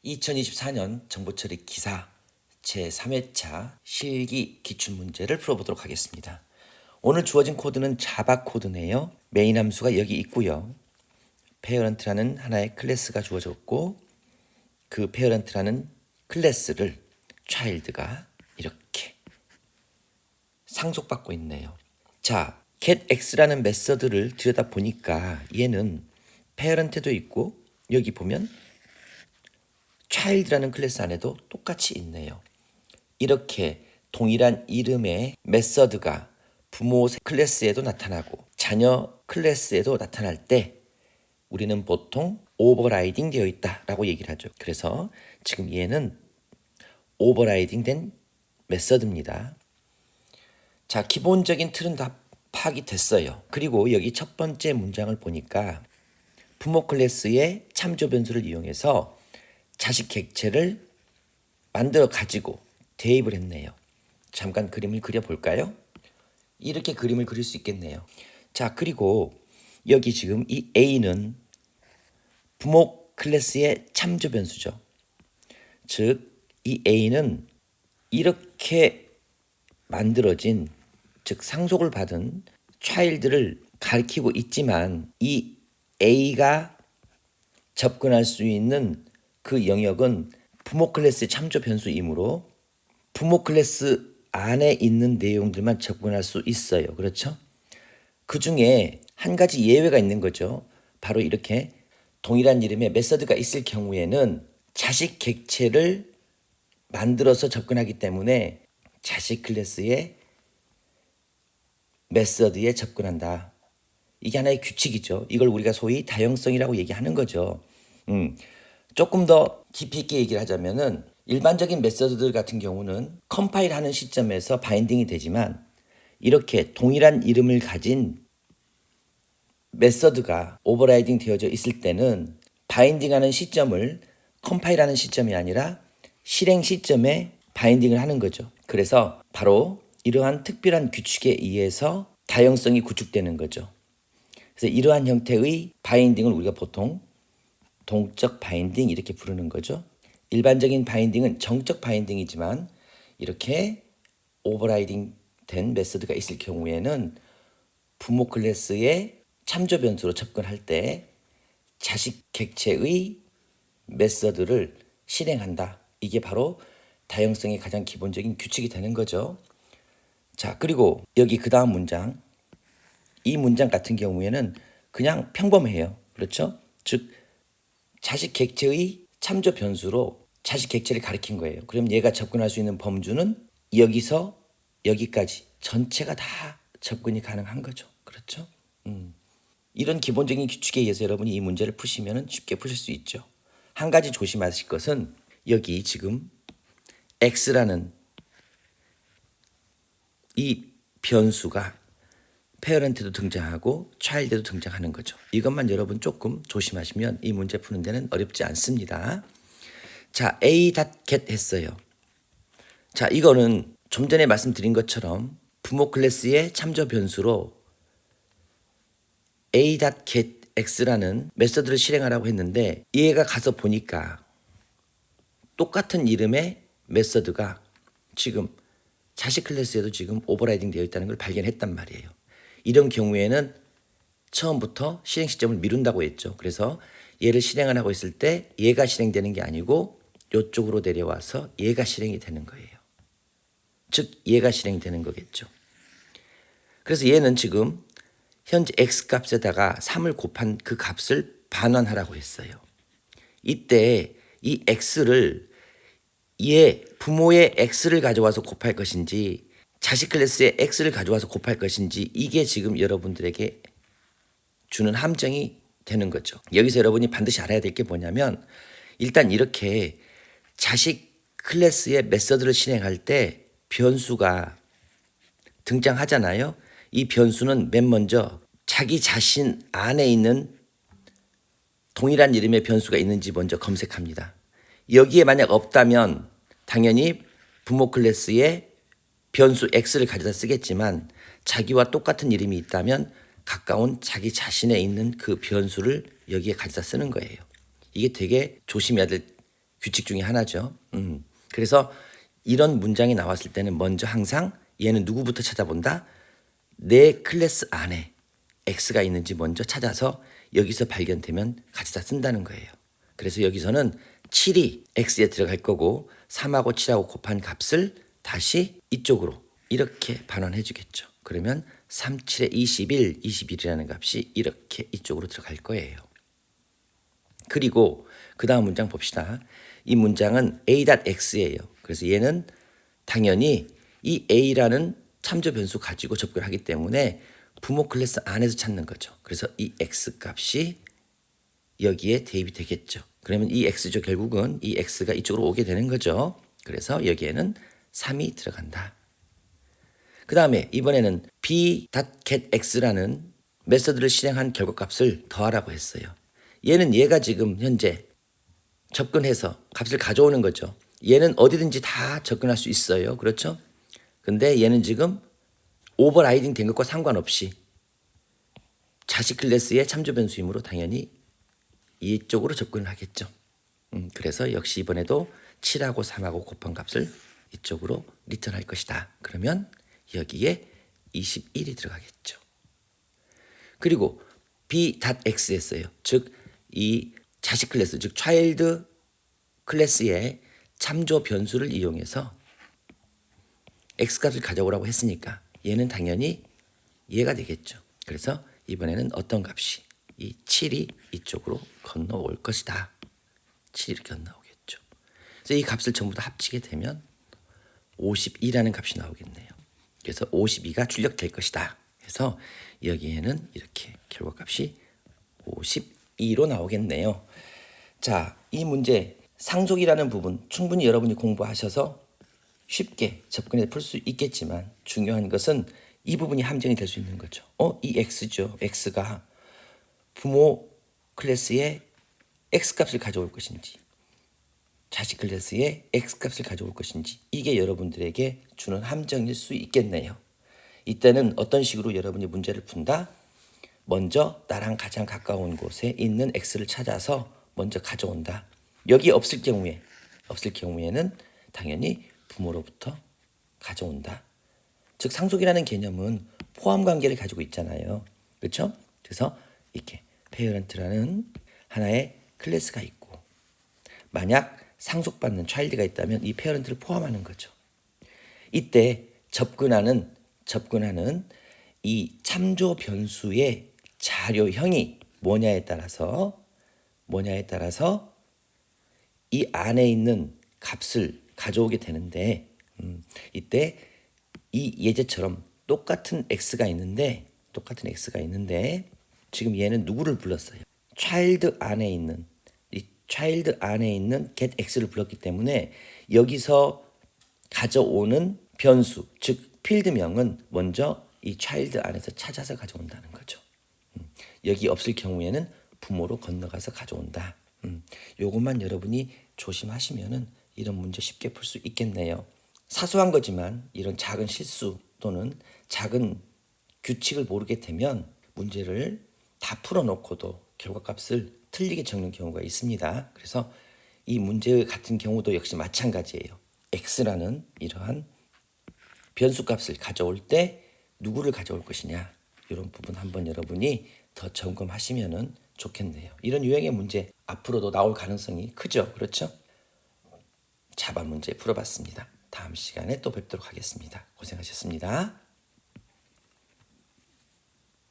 2024년 정보처리 기사 제3회차 실기 기출문제를 풀어보도록 하겠습니다. 오늘 주어진 코드는 자바 코드네요. 메인 함수가 여기 있고요. 페어런트라는 하나의 클래스가 주어졌고 그 페어런트라는 클래스를 child가 이렇게 상속받고 있네요. 자, getX라는 메서드를 들여다보니까 얘는 페어런트도 있고 여기 보면 child라는 클래스 안에도 똑같이 있네요. 이렇게 동일한 이름의 메서드가 부모 클래스에도 나타나고 자녀 클래스에도 나타날 때 우리는 보통 오버라이딩 되어 있다라고 얘기를 하죠. 그래서 지금 얘는 오버라이딩 된 메서드입니다. 자, 기본적인 틀은 다 파악이 됐어요. 그리고 여기 첫 번째 문장을 보니까 부모 클래스의 참조 변수를 이용해서 자식 객체를 만들어 가지고 대입을 했네요. 잠깐 그림을 그려볼까요? 이렇게 그림을 그릴 수 있겠네요. 자, 그리고 여기 지금 이 A는 부모 클래스의 참조 변수죠. 즉, 이 A는 이렇게 만들어진, 즉 상속을 받은 child를 가리키고 있지만 이 A가 접근할 수 있는 그 영역은 부모 클래스의 참조 변수이므로 부모 클래스 안에 있는 내용들만 접근할 수 있어요. 그렇죠? 그 중에 한 가지 예외가 있는 거죠. 바로 이렇게 동일한 이름의 메서드가 있을 경우에는 자식 객체를 만들어서 접근하기 때문에 자식 클래스의 메서드에 접근한다. 이게 하나의 규칙이죠. 이걸 우리가 소위 다형성이라고 얘기하는 거죠. 조금 더 깊이 있게 얘기를 하자면은 일반적인 메서드들 같은 경우는 컴파일하는 시점에서 바인딩이 되지만 이렇게 동일한 이름을 가진 메서드가 오버라이딩 되어져 있을 때는 바인딩하는 시점을 컴파일하는 시점이 아니라 실행 시점에 바인딩을 하는 거죠. 그래서 바로 이러한 특별한 규칙에 의해서 다형성이 구축되는 거죠. 그래서 이러한 형태의 바인딩을 우리가 보통 동적 바인딩 이렇게 부르는 거죠. 일반적인 바인딩은 정적 바인딩이지만 이렇게 오버라이딩 된 메서드가 있을 경우에는 부모 클래스의 참조 변수로 접근할 때 자식 객체의 메서드를 실행한다. 이게 바로 다형성의 가장 기본적인 규칙이 되는 거죠. 자, 그리고 여기 그 다음 문장, 이 문장 같은 경우에는 그냥 평범해요. 그렇죠? 즉 자식 객체의 참조 변수로 자식 객체를 가리킨 거예요. 그럼 얘가 접근할 수 있는 범주는 여기서 여기까지 전체가 다 접근이 가능한 거죠. 그렇죠? 이런 기본적인 규칙에 의해서 여러분이 이 문제를 푸시면 쉽게 푸실 수 있죠. 한 가지 조심하실 것은 여기 지금 X라는 이 변수가 페어런트도 등장하고 child도 등장하는 거죠. 이것만 여러분 조금 조심하시면 이 문제 푸는 데는 어렵지 않습니다. 자, A.get 했어요. 자, 이거는 좀 전에 말씀드린 것처럼 부모 클래스의 참조 변수로 A.getX라는 메서드를 실행하라고 했는데 얘가 가서 보니까 똑같은 이름의 메서드가 지금 자식 클래스에도 지금 오버라이딩 되어 있다는 걸 발견했단 말이에요. 이런 경우에는 처음부터 실행 시점을 미룬다고 했죠. 그래서 얘를 실행하라고 했을 때 얘가 실행되는 게 아니고 이쪽으로 내려와서 얘가 실행이 되는 거예요. 즉 얘가 실행이 되는 거겠죠. 그래서 얘는 지금 현재 x 값에다가 3을 곱한 그 값을 반환하라고 했어요. 이때 이 x를 얘 부모의 x를 가져와서 곱할 것인지 자식 클래스의 x를 가져와서 곱할 것인지 이게 지금 여러분들에게 주는 함정이 되는 거죠. 여기서 여러분이 반드시 알아야 될 게 뭐냐면 일단 이렇게 자식 클래스의 메서드를 실행할 때 변수가 등장하잖아요. 이 변수는 맨 먼저 자기 자신 안에 있는 동일한 이름의 변수가 있는지 먼저 검색합니다. 여기에 만약 없다면 당연히 부모 클래스의 변수 x를 가져다 쓰겠지만 자기와 똑같은 이름이 있다면 가까운 자기 자신에 있는 그 변수를 여기에 가져다 쓰는 거예요. 이게 되게 조심해야 될 규칙 중에 하나죠. 그래서 이런 문장이 나왔을 때는 먼저 항상 얘는 누구부터 찾아본다? 내 클래스 안에 x가 있는지 먼저 찾아서 여기서 발견되면 가져다 쓴다는 거예요. 그래서 여기서는 7이 x에 들어갈 거고 3하고 7하고 곱한 값을 다시 이쪽으로 이렇게 반환해 주겠죠. 그러면 3, 7에 21, 21이라는 값이 이렇게 이쪽으로 들어갈 거예요. 그리고 그 다음 문장 봅시다. 이 문장은 a.x예요. 그래서 얘는 당연히 이 a라는 참조 변수 가지고 접근을 하기 때문에 부모 클래스 안에서 찾는 거죠. 그래서 이 x 값이 여기에 대입이 되겠죠. 그러면 이 x죠. 결국은 이 x가 이쪽으로 오게 되는 거죠. 그래서 여기에는 3이 들어간다. 그 다음에 이번에는 b.getx라는 메서드를 실행한 결과값을 더하라고 했어요. 얘는 얘가 지금 현재 접근해서 값을 가져오는 거죠. 얘는 어디든지 다 접근할 수 있어요. 그렇죠? 근데 얘는 지금 오버라이딩 된 것과 상관없이 자식 클래스의 참조 변수이므로 당연히 이쪽으로 접근을 하겠죠. 그래서 역시 이번에도 7하고 3하고 곱한 값을 이쪽으로 리턴할 것이다. 그러면 여기에 21이 들어가겠죠. 그리고 b.x였어요. 즉 이 자식 클래스, 즉 차일드 클래스의 참조 변수를 이용해서 x값을 가져오라고 했으니까 얘는 당연히 얘가 되겠죠. 그래서 이번에는 어떤 값이 이 7이 이쪽으로 건너올 것이다. 7이 이렇게 건너오겠죠. 그래서 이 값을 전부 다 합치게 되면 52라는 값이 나오겠네요. 그래서 52가 출력될 것이다. 그래서 여기에는 이렇게 결과값이 52로 나오겠네요. 자, 이 문제 상속이라는 부분 충분히 여러분이 공부하셔서 쉽게 접근해 풀 수 있겠지만 중요한 것은 이 부분이 함정이 될 수 있는 거죠. 이 x죠. x가 부모 클래스의 x값을 가져올 것인지 자식 클래스의 x값을 가져올 것인지 이게 여러분들에게 주는 함정일 수 있겠네요. 이때는 어떤 식으로 여러분이 문제를 푼다? 먼저 나랑 가장 가까운 곳에 있는 x를 찾아서 먼저 가져온다. 여기 없을 경우에는 당연히 부모로부터 가져온다. 즉 상속이라는 개념은 포함 관계를 가지고 있잖아요. 그렇죠? 그래서 이렇게 페어런트라는 하나의 클래스가 있고 만약 상속받는 차일드가 있다면 이 페어런트를 포함하는 거죠. 이때 접근하는 이 참조 변수의 자료형이 뭐냐에 따라서 이 안에 있는 값을 가져오게 되는데 이때 이 예제처럼 똑같은 x가 있는데 지금 얘는 누구를 불렀어요? 차일드 안에 있는 get x를 불렀기 때문에 여기서 가져오는 변수 즉 필드명은 먼저 이 차일드 안에서 찾아서 가져온다는 거죠. 여기 없을 경우에는 부모로 건너가서 가져온다. 요것만 여러분이 조심하시면은 이런 문제 쉽게 풀 수 있겠네요. 사소한 거지만 이런 작은 실수 또는 작은 규칙을 모르게 되면 문제를 다 풀어놓고도 결과값을 틀리게 적는 경우가 있습니다. 그래서 이 문제 같은 경우도 역시 마찬가지예요. x라는 이러한 변수값을 가져올 때 누구를 가져올 것이냐 이런 부분 한번 여러분이 더 점검하시면 좋겠네요. 이런 유형의 문제 앞으로도 나올 가능성이 크죠. 그렇죠? 자바 문제 풀어봤습니다. 다음 시간에 또 뵙도록 하겠습니다. 고생하셨습니다.